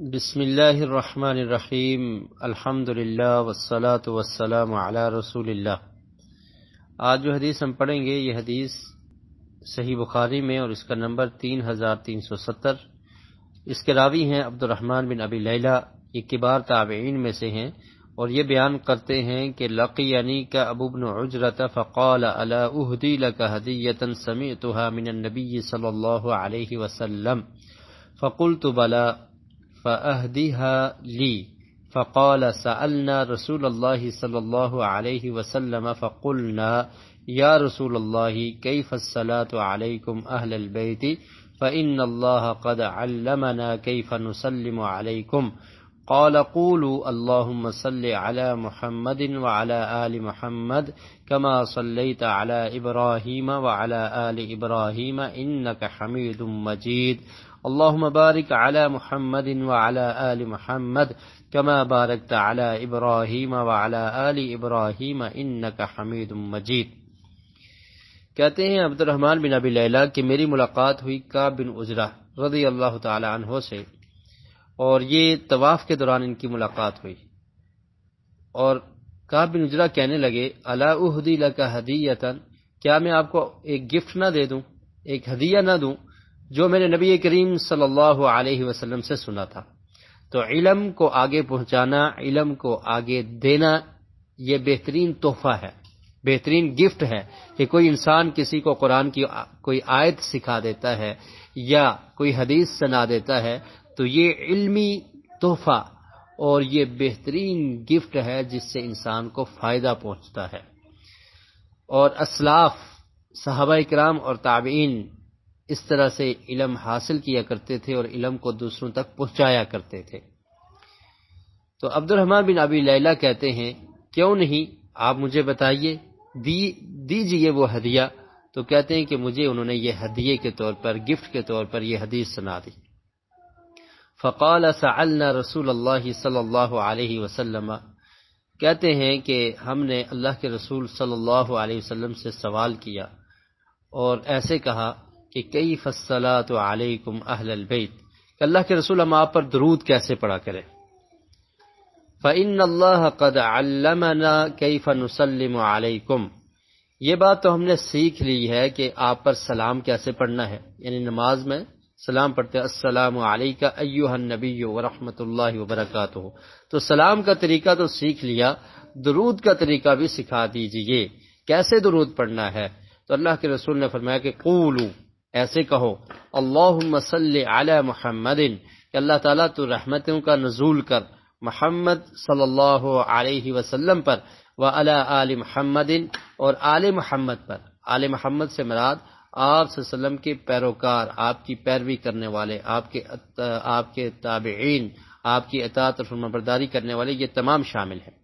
بسم اللہ الرحمن الرحیم الحمد للہ والصلاة والسلام علی رسول اللہ۔ آج جو حدیث ہم پڑھیں گے یہ حدیث صحیح بخاری میں اور اس کا نمبر 3370۔ اس کے راوی ہیں عبد الرحمن بن ابی لیلہ، یہ کبار تابعین میں سے ہیں، اور یہ بیان کرتے ہیں کہ لقینی کا ابو بن عجرۃ فقال الا اہدی لک ہدیۃ سمعتها من النبی صلی اللہ علیہ وسلم فقلت بلی فأهدها لي فقال سألنا رسول الله صلى الله عليه وسلم فقلنا يا رسول الله كيف الصلاة عليكم أهل البيت فإن الله قد علمنا كيف نسلم عليكم قال قولوا اللهم صل على محمد وعلى آل محمد كما صليت على إبراهيم وعلى آل إبراهيم إنك حميد مجيد اللهم بارك على محمد وعلى آل محمد كما باركت على إبراهيم وعلى آل إبراهيم إنك حميد مجيد۔ کہتے ہیں عبد الرحمن بن ابی لیلہ کہ میری ملاقات ہوئی کعب بن عجرہ رضی اللہ تعالی عنہ سے، اور یہ طواف کے دوران ان کی ملاقات ہوئی، اور کعب بن عجرہ کہنے لگے الا اہدی لک ہدیۃ، کیا میں آپ کو ایک گفٹ نہ دے دوں، ایک ہدیہ نہ دوں جو میں نے نبی کریم صلی اللہ علیہ وسلم سے سنا تھا۔ تو علم کو آگے پہنچانا، علم کو آگے دینا، یہ بہترین تحفہ ہے، بہترین گفٹ ہے کہ کوئی انسان کسی کو قرآن کی کوئی آیت سکھا دیتا ہے یا کوئی حدیث سنا دیتا ہے، تو یہ علمی تحفہ اور یہ بہترین گفٹ ہے جس سے انسان کو فائدہ پہنچتا ہے۔ اور اسلاف صحابہ کرام اور تابعین اس طرح سے علم حاصل کیا کرتے تھے اور علم کو دوسروں تک پہنچایا کرتے تھے۔ تو عبد الرحمن بن ابی لیلہ کہتے ہیں کیوں نہیں آپ مجھے بتائیے، دیجئے وہ ہدیہ۔ تو کہتے ہیں کہ مجھے انہوں نے یہ ہدیے کے طور پر، گفٹ کے طور پر یہ حدیث سنا دی۔ فقال سألنا رسول اللہ صلی اللہ علیہ وسلم، کہتے ہیں کہ ہم نے اللہ کے رسول صلی اللہ علیہ وسلم سے سوال کیا اور ایسے کہا کہ کیف الصلاۃ علیکم اہل البیت، کہ اللہ کے رسول ہم آپ پر درود کیسے پڑھا کریں۔ فإن اللہ قد علمنا کیف نسلم علیکم، یہ بات تو ہم نے سیکھ لی ہے کہ آپ پر سلام کیسے پڑھنا ہے، یعنی نماز میں سلام پڑھتے ہیں السلام علیکہ ایھا النبی ورحمۃ اللہ وبرکاتہ، تو سلام کا طریقہ تو سیکھ لیا، درود کا طریقہ بھی سکھا دیجئے، کیسے درود پڑھنا ہے۔ تو اللہ کے رسول نے فرمایا کہ قولوا، ایسے کہو اللہم صلی علی محمد، کہ اللہ تعالیٰ تو رحمتوں کا نزول کر محمد صلی اللہ علیہ وسلم پر، وعلی آل محمد، اور آل محمد پر۔ آل محمد سے مراد آپ صلی اللہ علیہ وسلم کے پیروکار، آپ کی پیروی کرنے والے، آپ کے تابعین، آپ کی اطاعت اور فرمانبرداری کرنے والے، یہ تمام شامل ہیں۔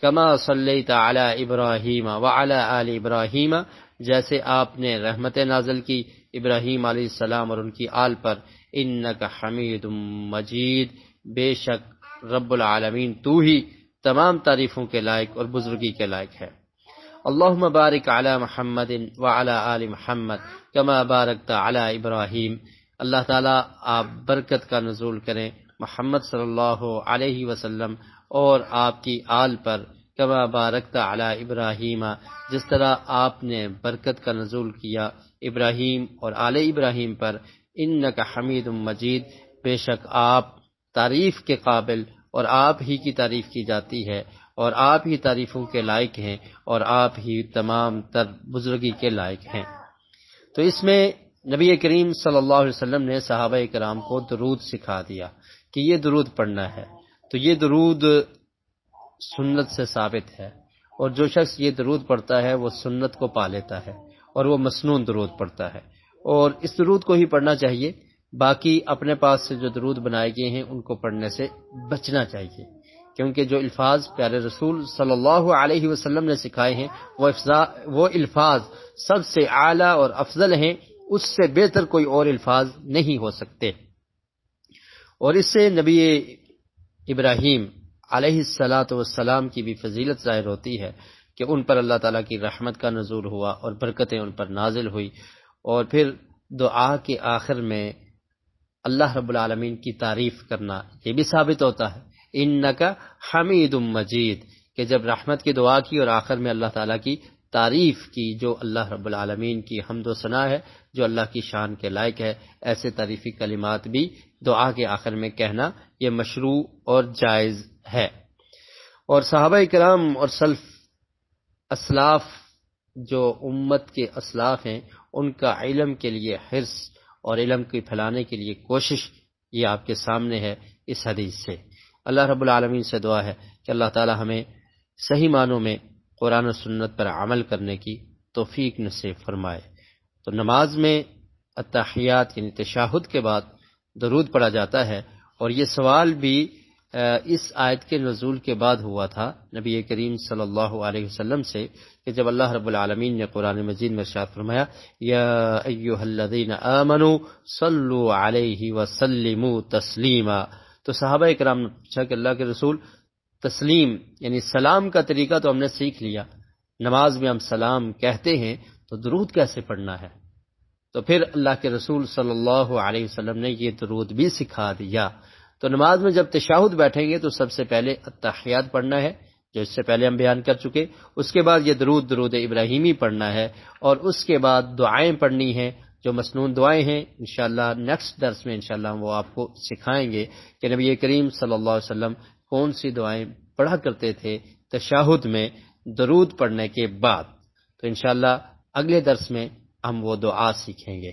کما صلیت علی ابراہیم وعلی آل ابراہیم، جیسے آپ نے رحمت نازل کی ابراہیم علیہ السلام اور ان کی آل پر، انک حمید مجید، بے شک رب العالمین تو ہی تمام تعریفوں کے لائق اور بزرگی کے لائق ہے۔ اللہم بارک علی محمد وعلی آل محمد کما بارکت علی ابراہیم، اللہ تعالیٰ آپ برکت کا نزول کریں محمد صلی اللہ علیہ وسلم اور آپ کی آل پر، کما بارکت علی ابراہیم، جس طرح آپ نے برکت کا نزول کیا ابراہیم اور آل ابراہیم پر، انک حمید مجید، بے شک آپ تعریف کے قابل اور آپ ہی کی تعریف کی جاتی ہے اور آپ ہی تعریفوں کے لائق ہیں اور آپ ہی تمام تر بزرگی کے لائق ہیں۔ تو اس میں نبی کریم صلی اللہ علیہ وسلم نے صحابہ کرام کو درود سکھا دیا کہ یہ درود پڑھنا ہے۔ تو یہ درود سنت سے ثابت ہے، اور جو شخص یہ درود پڑھتا ہے وہ سنت کو پا لیتا ہے اور وہ مسنون درود پڑھتا ہے، اور اس درود کو ہی پڑھنا چاہیے۔ باقی اپنے پاس سے جو درود بنائے گئے ہیں ان کو پڑھنے سے بچنا چاہیے، کیونکہ جو الفاظ پیارے رسول صلی اللہ علیہ وسلم نے سکھائے ہیں وہ الفاظ سب سے اعلیٰ اور افضل ہیں، اس سے بہتر کوئی اور الفاظ نہیں ہو سکتے۔ اور اس سے نبی ابراہیم علیہ السلام کی بھی فضیلت ظاہر ہوتی ہے کہ ان پر اللہ تعالیٰ کی رحمت کا نزول ہوا اور برکتیں ان پر نازل ہوئی، اور پھر دعا کے آخر میں اللہ رب العالمین کی تعریف کرنا، یہ بھی ثابت ہوتا ہے انک حمید مجید، کہ جب رحمت کی دعا کی اور آخر میں اللہ تعالیٰ کی تعریف کی، جو اللہ رب العالمین کی حمد و ثنا ہے، جو اللہ کی شان کے لائق ہے، ایسے تعریفی کلمات بھی دعا کے آخر میں کہنا یہ مشروع اور جائز ہے۔ اور صحابہ کرام اور سلف اسلاف جو امت کے اسلاف ہیں، ان کا علم کے لیے حرص اور علم کی پھیلانے کے لیے کوشش یہ آپ کے سامنے ہے اس حدیث سے۔ اللہ رب العالمین سے دعا ہے کہ اللہ تعالی ہمیں صحیح معنوں میں قرآن و سنت پر عمل کرنے کی توفیق نصیب فرمائے۔ تو نماز میں التحیات یعنی تشہد کے بعد درود پڑھا جاتا ہے، اور یہ سوال بھی اس آیت کے نزول کے بعد ہوا تھا نبی کریم صلی اللہ علیہ وسلم سے، کہ جب اللہ رب العالمین نے قرآن مجید میں ارشاد فرمایا یا ایھا الذین آمنوا صلوا علیہ وسلموا تسلیما، تو صحابہ کرام نے پوچھا کہ اللہ کے رسول تسلیم یعنی سلام کا طریقہ تو ہم نے سیکھ لیا، نماز میں ہم سلام کہتے ہیں تو درود کیسے پڑھنا ہے؟ تو پھر اللہ کے رسول صلی اللہ علیہ وسلم نے یہ درود بھی سکھا دیا۔ تو نماز میں جب تشہد بیٹھیں گے تو سب سے پہلے التحیات پڑھنا ہے، جو اس سے پہلے ہم بیان کر چکے، اس کے بعد یہ درود ابراہیمی پڑھنا ہے، اور اس کے بعد دعائیں پڑھنی ہیں جو مسنون دعائیں ہیں۔ انشاءاللہ نیکسٹ درس میں انشاءاللہ ہم وہ آپ کو سکھائیں گے کہ نبی کریم صلی اللہ علیہ وسلم کون سی دعائیں پڑھا کرتے تھے تشہد میں درود پڑھنے کے بعد۔ تو انشاءاللہ اگلے درس میں ہم وہ دعا سیکھیں گے۔